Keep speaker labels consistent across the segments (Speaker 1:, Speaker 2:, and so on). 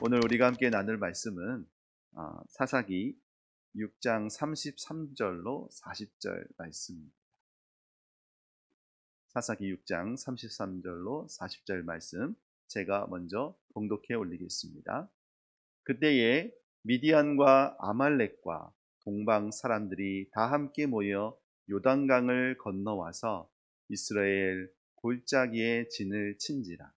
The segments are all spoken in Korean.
Speaker 1: 오늘 우리가 함께 나눌 말씀은 사사기 6장 33절로 40절 말씀입니다. 사사기 6장 33절로 40절 말씀 제가 먼저 봉독해 올리겠습니다. 그때에 미디안과 아말렉과 동방 사람들이 다 함께 모여 요단강을 건너와서 이스라엘 골짜기에 진을 친지라.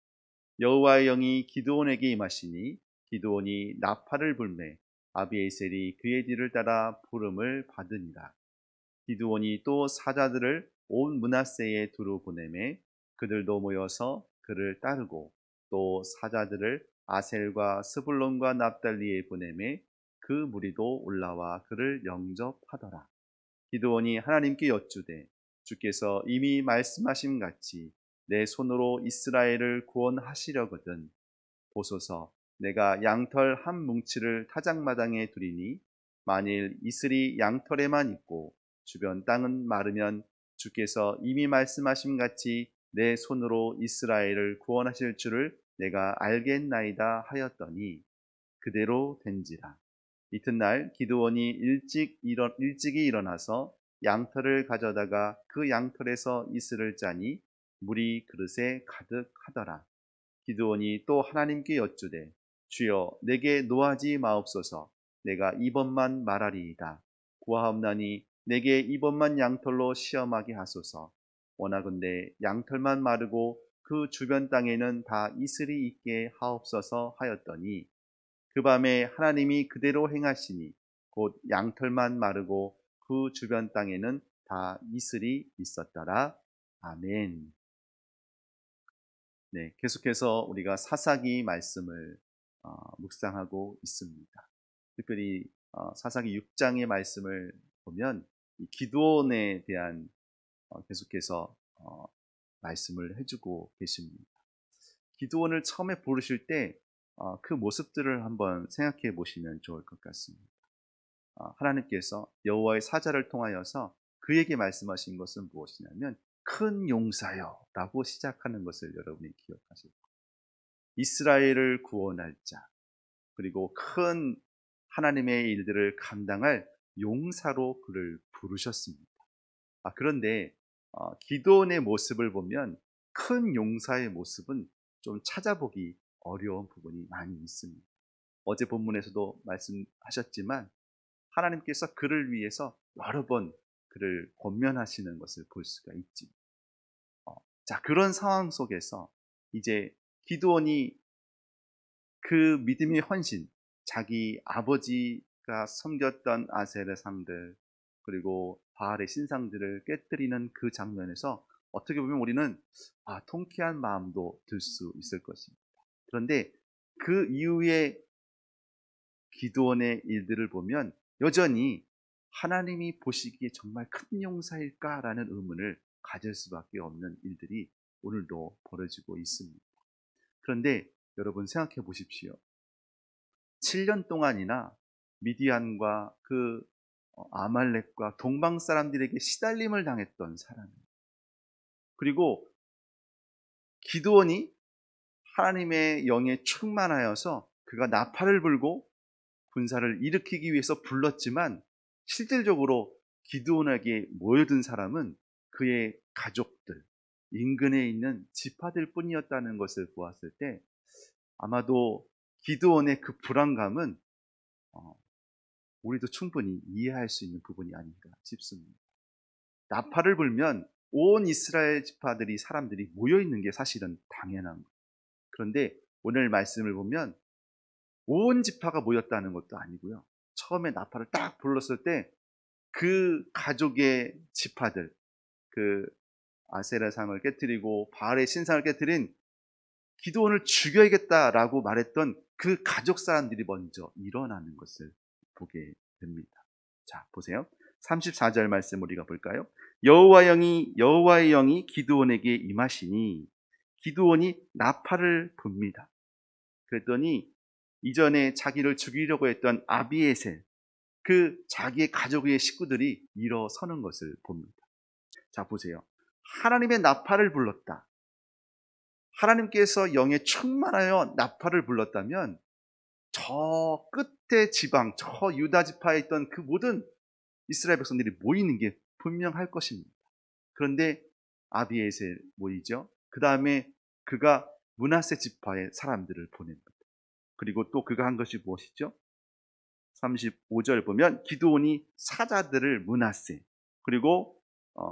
Speaker 1: 여호와의 영이 기드온에게 임하시니 기드온이 나팔을 불매 아비에셀이 그의 뒤를 따라 부름을 받으니라. 기드온이 또 사자들을 온 므낫세에 두루 보내매 그들도 모여서 그를 따르고 또 사자들을 아셀과 스불론과 납달리에 보내매 그 무리도 올라와 그를 영접하더라. 기드온이 하나님께 여쭈되 주께서 이미 말씀하신 같이 내 손으로 이스라엘을 구원하시려거든 보소서. 내가 양털 한 뭉치를 타작마당에 두리니 만일 이슬이 양털에만 있고 주변 땅은 마르면 주께서 이미 말씀하신 같이 내 손으로 이스라엘을 구원하실 줄을 내가 알겠나이다 하였더니 그대로 된지라. 이튿날 기드온이 일찍이 일어나서 양털을 가져다가 그 양털에서 이슬을 짜니 물이 그릇에 가득하더라. 기드온이 또 하나님께 여쭈되 주여 내게 노하지 마옵소서. 내가 이번만 말하리이다. 구하옵나니 내게 이번만 양털로 시험하게 하소서. 원하건대 양털만 마르고 그 주변 땅에는 다 이슬이 있게 하옵소서 하였더니 그 밤에 하나님이 그대로 행하시니 곧 양털만 마르고 그 주변 땅에는 다 이슬이 있었더라. 아멘. 네, 계속해서 우리가 사사기 말씀을 묵상하고 있습니다. 특별히 사사기 6장의 말씀을 보면 이 기드온에 대한 계속해서 말씀을 해주고 계십니다. 기드온을 처음에 부르실 때 그 모습들을 한번 생각해 보시면 좋을 것 같습니다. 하나님께서 여호와의 사자를 통하여서 그에게 말씀하신 것은 무엇이냐면 큰 용사여 라고 시작하는 것을 여러분이 기억하실 거예요. 이스라엘을 구원할 자, 그리고 큰 하나님의 일들을 감당할 용사로 그를 부르셨습니다. 그런데 기드온의 모습을 보면 큰 용사의 모습은 좀 찾아보기 어려운 부분이 많이 있습니다. 어제 본문에서도 말씀하셨지만 하나님께서 그를 위해서 여러 번 그를 권면하시는 것을 볼 수가 있지. 자, 그런 상황 속에서 이제 기드온이 그 믿음의 헌신, 자기 아버지가 섬겼던 아셀의 상들, 그리고 바알의 신상들을 깨뜨리는 그 장면에서 어떻게 보면 우리는 통쾌한 마음도 들 수 있을 것입니다. 그런데 그 이후에 기드온의 일들을 보면 여전히 하나님이 보시기에 정말 큰 용사일까라는 의문을 가질 수밖에 없는 일들이 오늘도 벌어지고 있습니다. 그런데 여러분 생각해 보십시오. 7년 동안이나 미디안과 그 아말렉과 동방 사람들에게 시달림을 당했던 사람이에요. 그리고 기드온이 하나님의 영에 충만하여서 그가 나팔을 불고 군사를 일으키기 위해서 불렀지만 실질적으로 기드온에게 모여든 사람은 그의 가족들, 인근에 있는 지파들 뿐이었다는 것을 보았을 때 아마도 기드온의 그 불안감은 우리도 충분히 이해할 수 있는 부분이 아닌가 싶습니다. 나팔을 불면 온 이스라엘 지파들이 사람들이 모여있는 게 사실은 당연한 거예요. 그런데 오늘 말씀을 보면 온 지파가 모였다는 것도 아니고요. 처음에 나팔을 딱 불렀을 때 그 가족의 지파들, 그 아세라 상을 깨뜨리고 바알의 신상을 깨뜨린 기드온을 죽여야겠다라고 말했던 그 가족 사람들이 먼저 일어나는 것을 보게 됩니다. 자, 보세요. 34절 말씀 우리가 볼까요? 여호와의 영이 기드온에게 임하시니 기드온이 나팔을 붑니다. 그랬더니 이전에 자기를 죽이려고 했던 아비에셀, 그 자기의 가족의 식구들이 일어서는 것을 봅니다. 자, 보세요. 하나님의 나팔을 불렀다. 하나님께서 영에 충만하여 나팔을 불렀다면 저 끝에 지방, 저 유다 지파에 있던 그 모든 이스라엘 백성들이 모이는 게 분명할 것입니다. 그런데 아비에셀 모이죠. 그 다음에 그가 므낫세 지파의 사람들을 보냅니다. 그리고 또 그가 한 것이 무엇이죠? 35절 보면 기드온이 사자들을 므낫세 그리고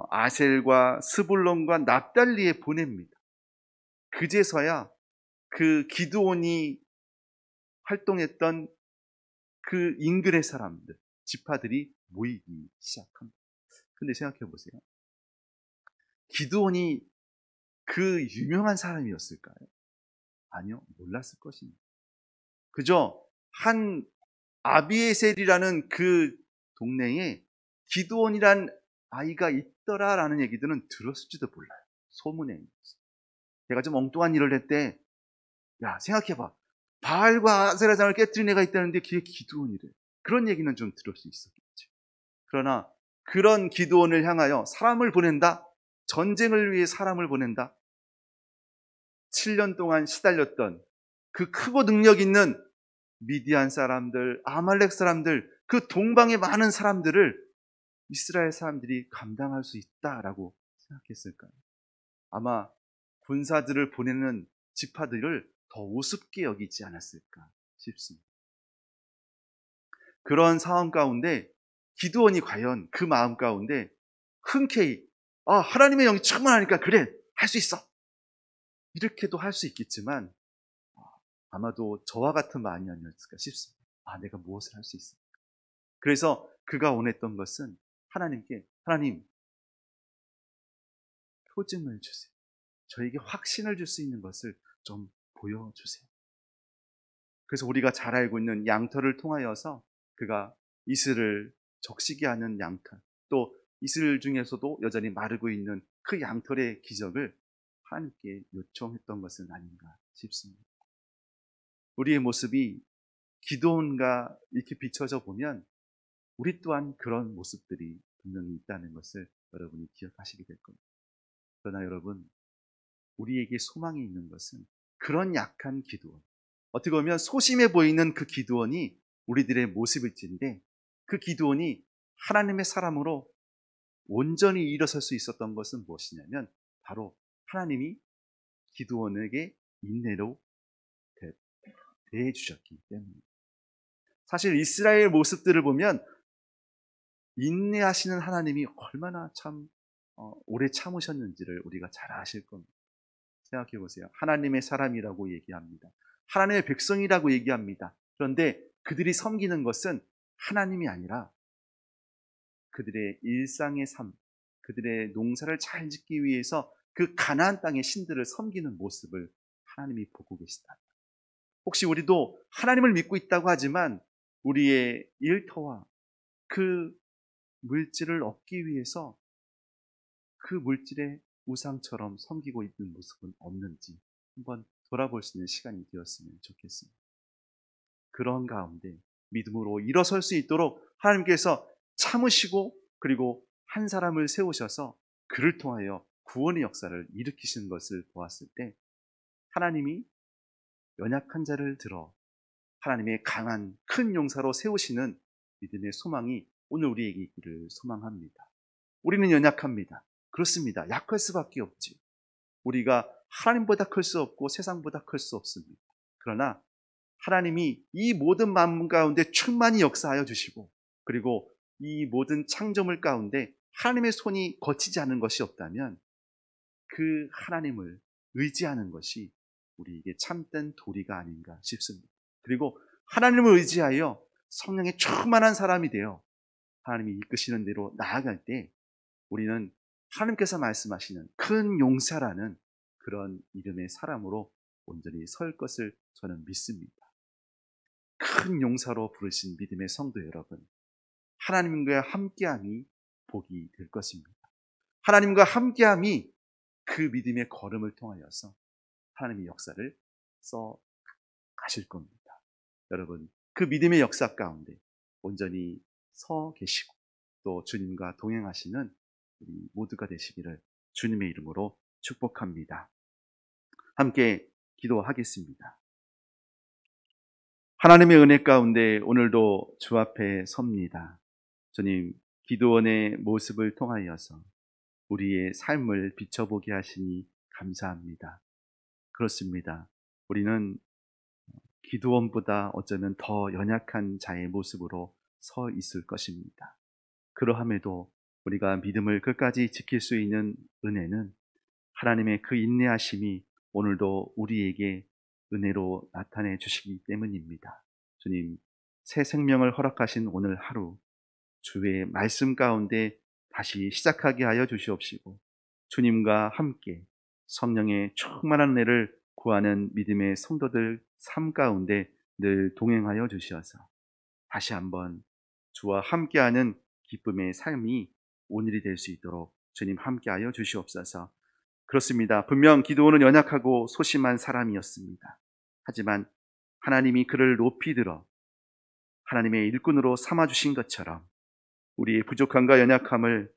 Speaker 1: 아셀과 스불론과 납달리에 보냅니다. 그제서야 그 기드온이 활동했던 그 인근의 사람들, 지파들이 모이기 시작합니다. 근데 생각해 보세요. 기드온이 그 유명한 사람이었을까요? 아니요, 몰랐을 것입니다. 그저 한 아비에셀이라는 그 동네에 기드온이란 아이가 있더라라는 얘기들은 들었을지도 몰라요. 소문에. 제가 좀 엉뚱한 일을 했대. 야, 생각해봐. 바알과 아세라장을 깨뜨린 애가 있다는데 그게 기드온이래. 그런 얘기는 좀 들을 수 있었겠죠. 그러나 그런 기드온을 향하여 사람을 보낸다? 전쟁을 위해 사람을 보낸다? 7년 동안 시달렸던 그 크고 능력 있는 미디안 사람들, 아말렉 사람들, 그 동방의 많은 사람들을 이스라엘 사람들이 감당할 수 있다라고 생각했을까요? 아마 군사들을 보내는 지파들을 더 우습게 여기지 않았을까 싶습니다. 그런 상황 가운데 기드온이 과연 그 마음 가운데 흔쾌히 하나님의 영이 충만하니까 그래, 할 수 있어. 이렇게도 할 수 있겠지만 아마도 저와 같은 마음이 아니었을까 싶습니다. 내가 무엇을 할 수 있을까? 그래서 그가 원했던 것은 하나님께, 하나님, 표징을 주세요. 저에게 확신을 줄 수 있는 것을 좀 보여주세요. 그래서 우리가 잘 알고 있는 양털을 통하여서 그가 이슬을 적시게 하는 양털, 또 이슬 중에서도 여전히 마르고 있는 그 양털의 기적을 하나님께 요청했던 것은 아닌가 싶습니다. 우리의 모습이 기드온과 이렇게 비춰져 보면 우리 또한 그런 모습들이 분명히 있다는 것을 여러분이 기억하시게 될 겁니다. 그러나 여러분, 우리에게 소망이 있는 것은 그런 약한 기드온, 어떻게 보면 소심해 보이는 그 기드온이 우리들의 모습일진데 그 기드온이 하나님의 사람으로 온전히 일어설 수 있었던 것은 무엇이냐면 바로 하나님이 기드온에게 인내로 대해 주셨기 때문입니다. 사실 이스라엘 모습들을 보면 인내하시는 하나님이 얼마나 참 오래 참으셨는지를 우리가 잘 아실 겁니다. 생각해 보세요. 하나님의 사람이라고 얘기합니다. 하나님의 백성이라고 얘기합니다. 그런데 그들이 섬기는 것은 하나님이 아니라 그들의 일상의 삶, 그들의 농사를 잘 짓기 위해서 그 가나안 땅의 신들을 섬기는 모습을 하나님이 보고 계시다. 혹시 우리도 하나님을 믿고 있다고 하지만 우리의 일터와 그 물질을 얻기 위해서 그 물질의 우상처럼 섬기고 있는 모습은 없는지 한번 돌아볼 수 있는 시간이 되었으면 좋겠습니다. 그런 가운데 믿음으로 일어설 수 있도록 하나님께서 참으시고 그리고 한 사람을 세우셔서 그를 통하여 구원의 역사를 일으키시는 것을 보았을 때 하나님이 연약한 자를 들어 하나님의 강한 큰 용사로 세우시는 믿음의 소망이 오늘 우리에게 있기를 소망합니다. 우리는 연약합니다. 그렇습니다. 약할 수밖에 없지. 우리가 하나님보다 클 수 없고 세상보다 클 수 없습니다. 그러나 하나님이 이 모든 만물 가운데 충만히 역사하여 주시고 그리고 이 모든 창조물 가운데 하나님의 손이 거치지 않은 것이 없다면 그 하나님을 의지하는 것이 우리에게 참된 도리가 아닌가 싶습니다. 그리고 하나님을 의지하여 성령의 충만한 사람이 되어 하나님이 이끄시는 대로 나아갈 때 우리는 하나님께서 말씀하시는 큰 용사라는 그런 이름의 사람으로 온전히 설 것을 저는 믿습니다. 큰 용사로 부르신 믿음의 성도 여러분, 하나님과 함께함이 복이 될 것입니다. 하나님과 함께함이 그 믿음의 걸음을 통하여서 하나님의 역사를 써 가실 겁니다. 여러분, 그 믿음의 역사 가운데 온전히 서 계시고 또 주님과 동행하시는 우리 모두가 되시기를 주님의 이름으로 축복합니다. 함께 기도하겠습니다. 하나님의 은혜 가운데 오늘도 주 앞에 섭니다. 주님, 기도원의 모습을 통하여서 우리의 삶을 비춰보게 하시니 감사합니다. 그렇습니다. 우리는 기도원보다 어쩌면 더 연약한 자의 모습으로 서 있을 것입니다. 그러함에도 우리가 믿음을 끝까지 지킬 수 있는 은혜는 하나님의 그 인내하심이 오늘도 우리에게 은혜로 나타내 주시기 때문입니다. 주님, 새 생명을 허락하신 오늘 하루, 주의 말씀 가운데 다시 시작하게 하여 주시옵시고, 주님과 함께 성령의 충만한 은혜를 구하는 믿음의 성도들 삶 가운데 늘 동행하여 주시어서 다시 한번 주와 함께하는 기쁨의 삶이 오늘이 될 수 있도록 주님 함께하여 주시옵소서. 그렇습니다. 분명 기드온은 연약하고 소심한 사람이었습니다. 하지만 하나님이 그를 높이 들어 하나님의 일꾼으로 삼아주신 것처럼 우리의 부족함과 연약함을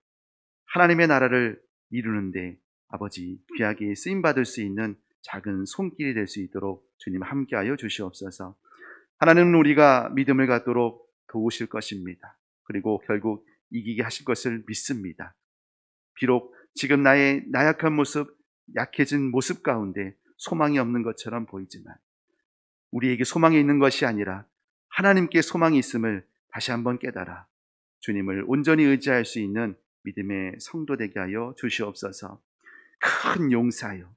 Speaker 1: 하나님의 나라를 이루는데 아버지 귀하게 쓰임받을 수 있는 작은 손길이 될 수 있도록 주님 함께하여 주시옵소서. 하나님은 우리가 믿음을 갖도록 도우실 것입니다. 그리고 결국 이기게 하실 것을 믿습니다. 비록 지금 나의 나약한 모습, 약해진 모습 가운데 소망이 없는 것처럼 보이지만 우리에게 소망이 있는 것이 아니라 하나님께 소망이 있음을 다시 한번 깨달아 주님을 온전히 의지할 수 있는 믿음의 성도 되게 하여 주시옵소서. 큰 용사여,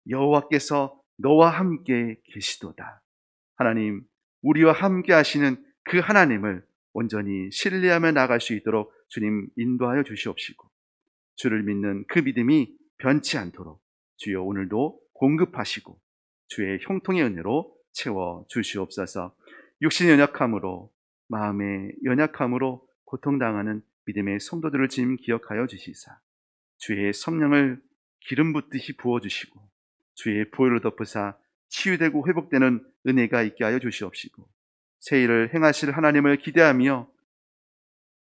Speaker 1: 여호와께서 너와 함께 계시도다. 하나님, 우리와 함께 하시는 그 하나님을 온전히 신뢰하며 나갈 수 있도록 주님 인도하여 주시옵시고, 주를 믿는 그 믿음이 변치 않도록 주여 오늘도 공급하시고 주의 형통의 은혜로 채워 주시옵소서. 육신의 연약함으로, 마음의 연약함으로 고통당하는 믿음의 성도들을 지금 기억하여 주시사 주의 성령을 기름 붓듯이 부어주시고 주의 보혈로 덮으사 치유되고 회복되는 은혜가 있게 하여 주시옵시고, 새 일을 행하실 하나님을 기대하며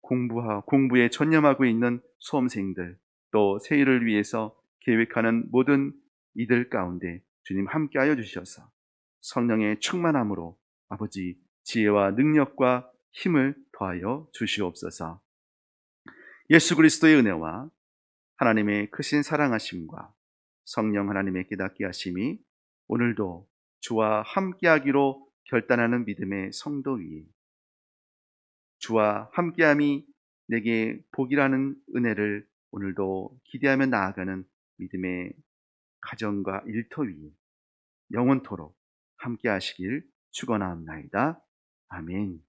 Speaker 1: 공부에 전념하고 있는 수험생들, 또 새 일을 위해서 계획하는 모든 이들 가운데 주님 함께하여 주셔서 성령의 충만함으로 아버지 지혜와 능력과 힘을 더하여 주시옵소서. 예수 그리스도의 은혜와 하나님의 크신 사랑하심과 성령 하나님의 깨닫게 하심이 오늘도 주와 함께하기로 결단하는 믿음의 성도 위에 주와 함께함이 내게 복이라는 은혜를 오늘도 기대하며 나아가는 믿음의 가정과 일터 위에 영원토록 함께하시길 축원하옵나이다. 아멘.